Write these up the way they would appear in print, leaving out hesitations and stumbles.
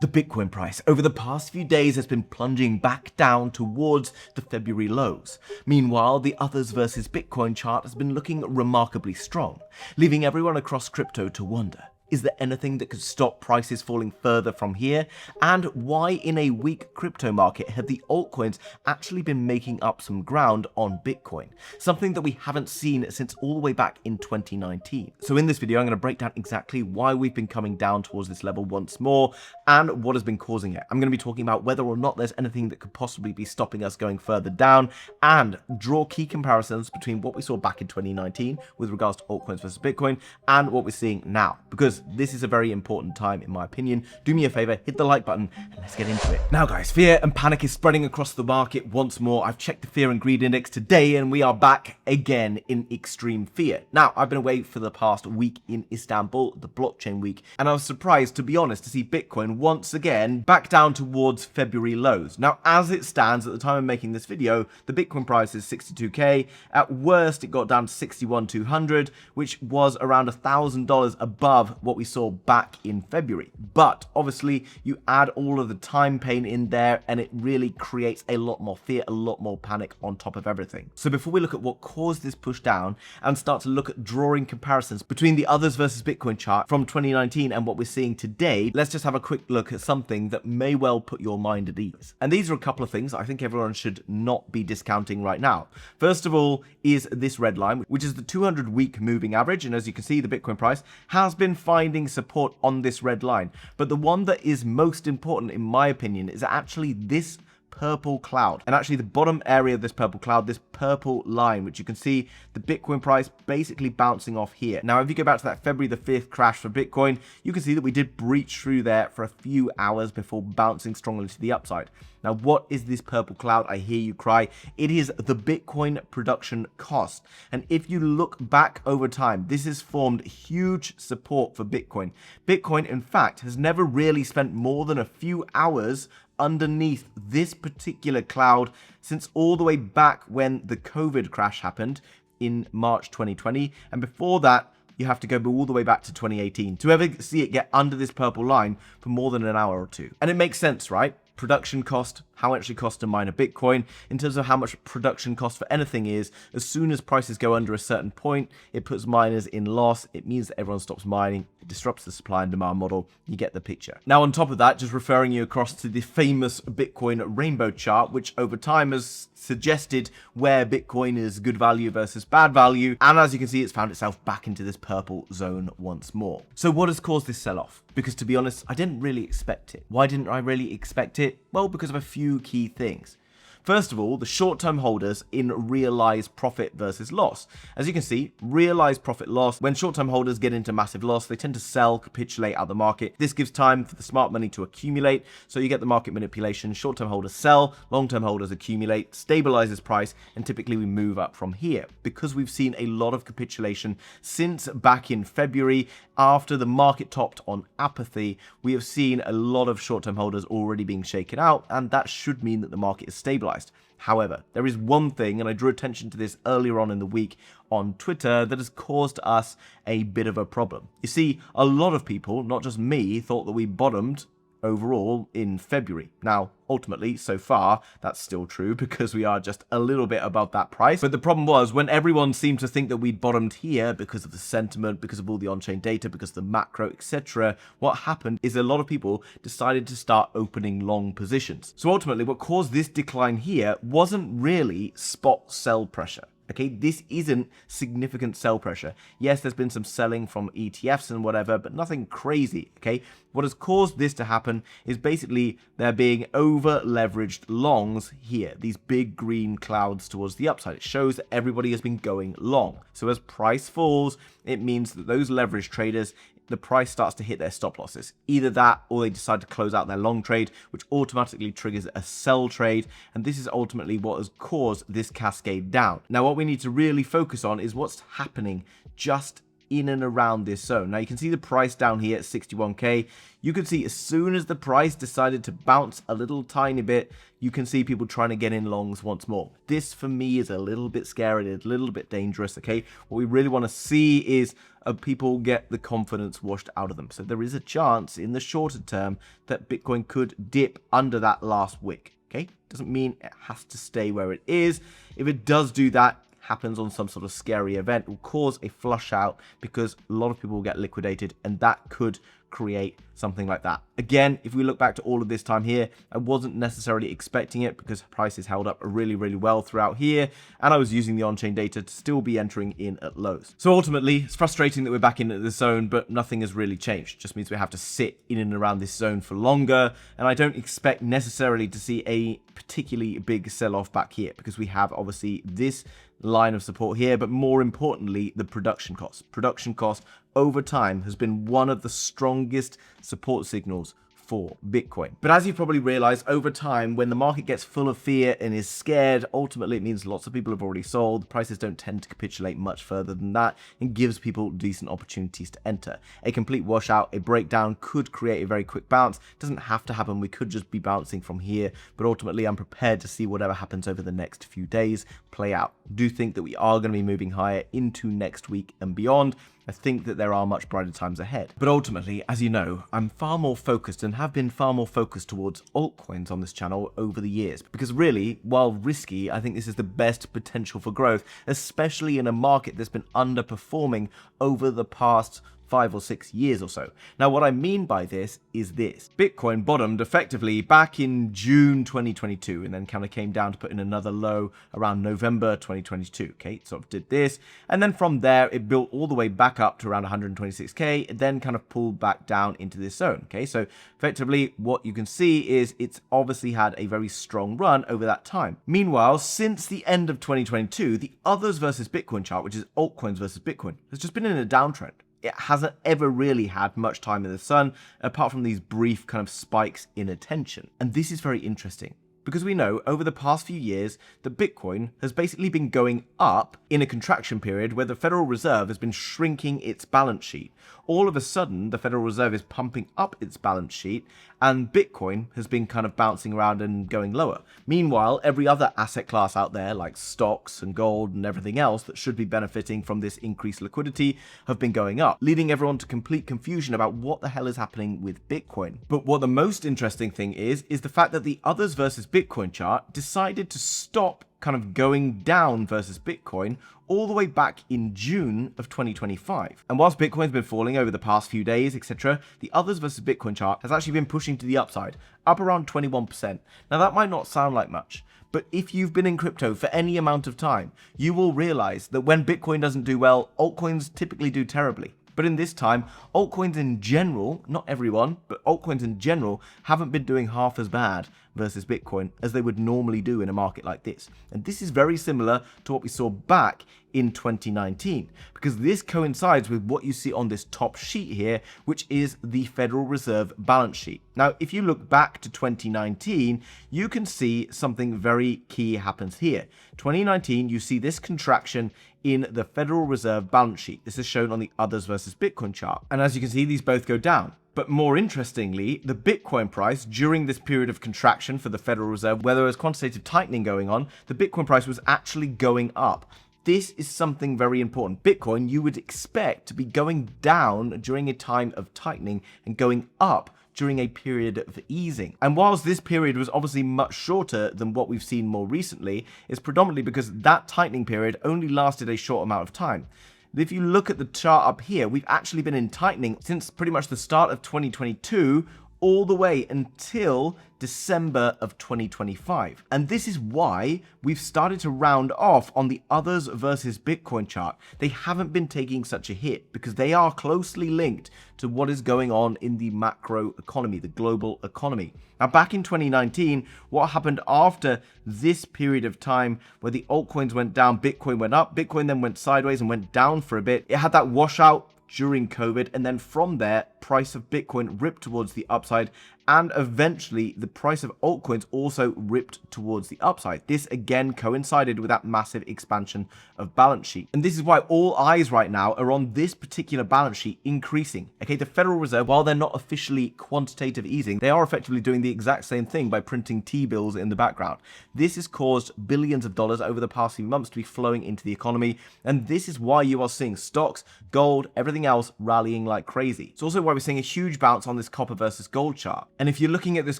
The Bitcoin price over the past few days has been plunging back down towards the February lows. Meanwhile, the others versus Bitcoin chart has been looking remarkably strong, leaving everyone across crypto to wonder, is there anything that could stop prices falling further from here? And why in a weak crypto market have the altcoins actually been making up some ground on Bitcoin? Something that we haven't seen since all the way back in 2019. So in this video, I'm going to break down exactly why we've been coming down towards this level once more and what has been causing it. I'm going to be talking about whether or not there's anything that could possibly be stopping us going further down and draw key comparisons between what we saw back in 2019 with regards to altcoins versus Bitcoin and what we're seeing now. Because this is a very important time in my opinion. Do me a favor, hit the like button and let's get into it. Now guys, fear and panic is spreading across the market once more. I've checked the fear and greed index today and we are back again in extreme fear. Now, I've been away for the past week in Istanbul, the blockchain week, and I was surprised, to be honest, to see Bitcoin once again back down towards February lows. Now, as it stands at the time of making this video, the Bitcoin price is 62k. At worst, it got down to 61,200, which was around $1,000 above what we saw back in February. But obviously you add all of the time pain in there and it really creates a lot more fear, a lot more panic on top of everything. So before we look at what caused this push down and start to look at drawing comparisons between the others versus Bitcoin chart from 2019 and what we're seeing today, let's just have a quick look at something that may well put your mind at ease. And these are a couple of things I think everyone should not be discounting right now. First of all is this red line, which is the 200-week moving average. And as you can see, the Bitcoin price has been finding support on this red line. But the one that is most important, in my opinion, is actually this purple cloud. And actually the bottom area of this purple cloud, this purple line, which you can see the Bitcoin price basically bouncing off here. Now, if you go back to that February the 5th crash for Bitcoin, you can see that we did breach through there for a few hours before bouncing strongly to the upside. Now, what is this purple cloud? I hear you cry. It is the Bitcoin production cost. And if you look back over time, this has formed huge support for Bitcoin. Bitcoin, in fact, has never really spent more than a few hours underneath this particular cloud since all the way back when the COVID crash happened in March 2020. And before that, you have to go all the way back to 2018 to ever see it get under this purple line for more than an hour or two. And it makes sense, right? Production cost, how much it costs to mine a Bitcoin, in terms of how much production cost for anything is, as soon as prices go under a certain point, it puts miners in loss. It means that everyone stops mining. It disrupts the supply and demand model. You get the picture. Now, on top of that, just referring you across to the famous Bitcoin rainbow chart, which over time has suggested where Bitcoin is good value versus bad value. And as you can see, it's found itself back into this purple zone once more. So what has caused this sell-off? Because to be honest, I didn't really expect it. Why didn't I really expect it? Well, because of a few key things. First of all, the short-term holders in realized profit versus loss. As you can see, realized profit loss, when short-term holders get into massive loss, they tend to sell, capitulate out the market. This gives time for the smart money to accumulate, so you get the market manipulation. Short-term holders sell, long-term holders accumulate, stabilizes price, and typically we move up from here. Because we've seen a lot of capitulation since back in February, after the market topped on apathy, we have seen a lot of short-term holders already being shaken out, and that should mean that the market is stabilized. However, there is one thing, and I drew attention to this earlier on in the week on Twitter, that has caused us a bit of a problem. You see, a lot of people, not just me, thought that we bottomed overall in February. Now, ultimately, so far, that's still true because we are just a little bit above that price. But the problem was when everyone seemed to think that we'd bottomed here because of the sentiment, because of all the on-chain data, because of the macro, etc., what happened is a lot of people decided to start opening long positions. So ultimately, what caused this decline here wasn't really spot sell pressure. Okay, this isn't significant sell pressure. Yes, there's been some selling from ETFs and whatever, but nothing crazy, okay? What has caused this to happen is basically there being over-leveraged longs here, these big green clouds towards the upside. It shows that everybody has been going long. So as price falls, it means that those leveraged traders, the price starts to hit their stop losses. Either that or they decide to close out their long trade, which automatically triggers a sell trade. And this is ultimately what has caused this cascade down. Now, what we need to really focus on is what's happening just in and around this zone. Now you can see the price down here at 61k. You can see as soon as the price decided to bounce a little tiny bit, you can see people trying to get in longs once more. This for me is a little bit scary, a little bit dangerous, okay? What we really want to see is people get the confidence washed out of them. So there is a chance in the shorter term that Bitcoin could dip under that last wick, okay? Doesn't mean it has to stay where it is. If it does do that, happens on some sort of scary event, will cause a flush out because a lot of people will get liquidated, and that could create something like that. Again, if we look back to all of this time here, I wasn't necessarily expecting it because prices held up really, really well throughout here, and I was using the on-chain data to still be entering in at lows. So ultimately, it's frustrating that we're back in the zone, but nothing has really changed. It just means we have to sit in and around this zone for longer, and I don't expect necessarily to see a particularly big sell-off back here because we have obviously this line of support here, but more importantly, the production cost. Production cost over time has been one of the strongest support signals for Bitcoin. But as you've probably realized, over time, when the market gets full of fear and is scared, ultimately it means lots of people have already sold. Prices don't tend to capitulate much further than that and gives people decent opportunities to enter. A complete washout, a breakdown could create a very quick bounce. It doesn't have to happen. We could just be bouncing from here, but ultimately I'm prepared to see whatever happens over the next few days play out. I do think that we are going to be moving higher into next week and beyond. I think that there are much brighter times ahead. But ultimately, as you know, I'm far more focused and have been far more focused towards altcoins on this channel over the years. Because really, while risky, I think this is the best potential for growth, especially in a market that's been underperforming over the past 5 or 6 years or so. Now, what I mean by this is this. Bitcoin bottomed effectively back in June 2022 and then kind of came down to put in another low around November 2022. Okay, sort of did this. And then from there, it built all the way back up to around 126k, and then kind of pulled back down into this zone. Okay, so effectively what you can see is it's obviously had a very strong run over that time. Meanwhile, since the end of 2022, the others versus Bitcoin chart, which is altcoins versus Bitcoin, has just been in a downtrend. It hasn't ever really had much time in the sun, apart from these brief kind of spikes in attention. And this is very interesting because we know over the past few years that Bitcoin has basically been going up in a contraction period where the Federal Reserve has been shrinking its balance sheet. All of a sudden, the Federal Reserve is pumping up its balance sheet and Bitcoin has been kind of bouncing around and going lower. Meanwhile, every other asset class out there, like stocks and gold and everything else that should be benefiting from this increased liquidity, have been going up, leading everyone to complete confusion about what the hell is happening with Bitcoin. But what the most interesting thing is the fact that the others versus Bitcoin chart decided to stop kind of going down versus Bitcoin all the way back in June of 2025. And whilst Bitcoin's been falling over the past few days, etc., the others versus Bitcoin chart has actually been pushing to the upside, up around 21%. Now that might not sound like much, but if you've been in crypto for any amount of time, you will realize that when Bitcoin doesn't do well, altcoins typically do terribly. But in this time, altcoins in general, not everyone, but altcoins in general haven't been doing half as bad versus Bitcoin as they would normally do in a market like this. And this is very similar to what we saw back in 2019, because this coincides with what you see on this top sheet here, which is the Federal Reserve balance sheet. Now, if you look back to 2019, you can see something very key happens here. 2019, you see this contraction in the Federal Reserve balance sheet. This is shown on the others versus Bitcoin chart. And as you can see, these both go down. But more interestingly, the Bitcoin price during this period of contraction for the Federal Reserve, where there was quantitative tightening going on, the Bitcoin price was actually going up. This is something very important. Bitcoin, you would expect to be going down during a time of tightening and going up during a period of easing. And whilst this period was obviously much shorter than what we've seen more recently, it's predominantly because that tightening period only lasted a short amount of time. If you look at the chart up here, we've actually been in tightening since pretty much the start of 2022 all the way until December of 2025. And this is why we've started to round off on the others versus Bitcoin chart. They haven't been taking such a hit because they are closely linked to what is going on in the macroeconomy, the global economy. Now, back in 2019, what happened after this period of time where the altcoins went down, Bitcoin went up, Bitcoin then went sideways and went down for a bit. It had that washout during COVID, and then from there, price of Bitcoin ripped towards the upside and eventually the price of altcoins also ripped towards the upside. This again coincided with that massive expansion of balance sheet. And this is why all eyes right now are on this particular balance sheet increasing. Okay, the Federal Reserve, while they're not officially quantitative easing, they are effectively doing the exact same thing by printing T-bills in the background. This has caused billions of dollars over the past few months to be flowing into the economy, and this is why you are seeing stocks, gold, everything else rallying like crazy. It's also why we're seeing a huge bounce on this copper versus gold chart. And if you're looking at this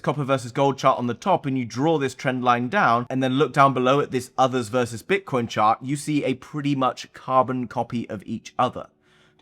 copper versus gold chart on the top and you draw this trend line down and then look down below at this others versus Bitcoin chart, you see a pretty much carbon copy of each other.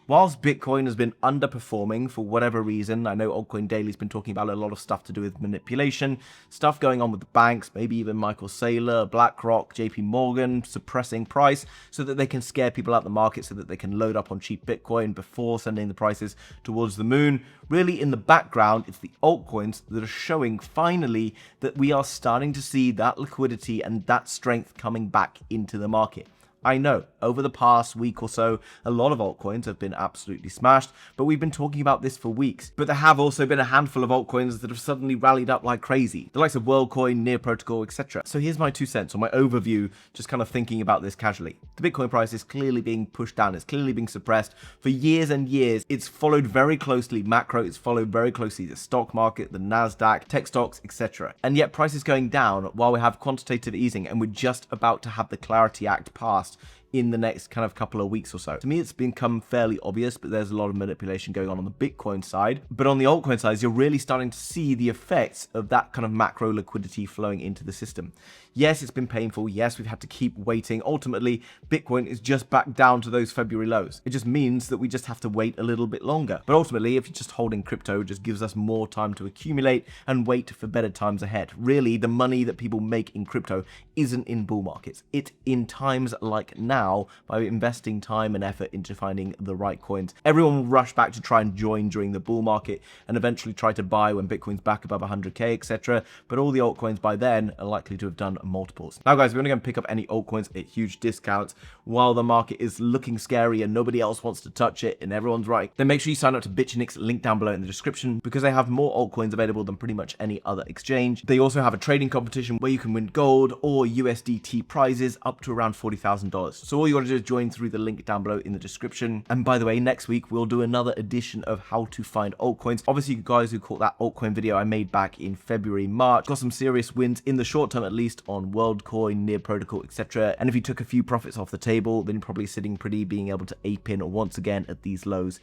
Whilst Bitcoin has been underperforming for whatever reason, I know Altcoin Daily's been talking about a lot of stuff to do with manipulation, stuff going on with the banks, maybe even Michael Saylor, BlackRock, JP Morgan suppressing price so that they can scare people out the market so that they can load up on cheap Bitcoin before sending the prices towards the moon. Really, in the background, it's the altcoins that are showing finally that we are starting to see that liquidity and that strength coming back into the market. I know, over the past week or so, a lot of altcoins have been absolutely smashed, but we've been talking about this for weeks. But there have also been a handful of altcoins that have suddenly rallied up like crazy, the likes of WorldCoin, Near Protocol, etc. So here's my 2 cents, or my overview, just kind of thinking about this casually. The Bitcoin price is clearly being pushed down, it's clearly being suppressed. For years and years, it's followed very closely macro, it's followed very closely the stock market, the NASDAQ, tech stocks, etc. And yet price is going down while we have quantitative easing, and we're just about to have the Clarity Act passed in the next kind of couple of weeks or so. To me, it's become fairly obvious, but there's a lot of manipulation going on the Bitcoin side. But on the altcoin side, you're really starting to see the effects of that kind of macro liquidity flowing into the system. Yes, it's been painful. Yes, we've had to keep waiting. Ultimately, Bitcoin is just back down to those February lows. It just means that we just have to wait a little bit longer. But ultimately, if you're just holding crypto, it just gives us more time to accumulate and wait for better times ahead. Really, the money that people make in crypto isn't in bull markets. It's in times like now, by investing time and effort into finding the right coins. Everyone will rush back to try and join during the bull market and eventually try to buy when Bitcoin's back above 100k, etc. But all the altcoins by then are likely to have done multiples. Now guys, we're going to go and pick up any altcoins at huge discounts while the market is looking scary and nobody else wants to touch it and everyone's right. Then make sure you sign up to Bitunix, link down below in the description, because they have more altcoins available than pretty much any other exchange. They also have a trading competition where you can win gold or USDT prizes up to around $40,000. So all you got to do is join through the link down below in the description. And by the way, next week we'll do another edition of how to find altcoins. Obviously, you guys who caught that altcoin video I made back in February, March, got some serious wins in the short term, at least on WorldCoin, Near Protocol, etc. And if you took a few profits off the table, then you're probably sitting pretty, being able to ape in once again at these lows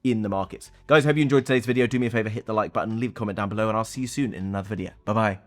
in the markets. Guys, hope you enjoyed today's video. Do me a favor, hit the like button, leave a comment down below, and I'll see you soon in another video. Bye bye.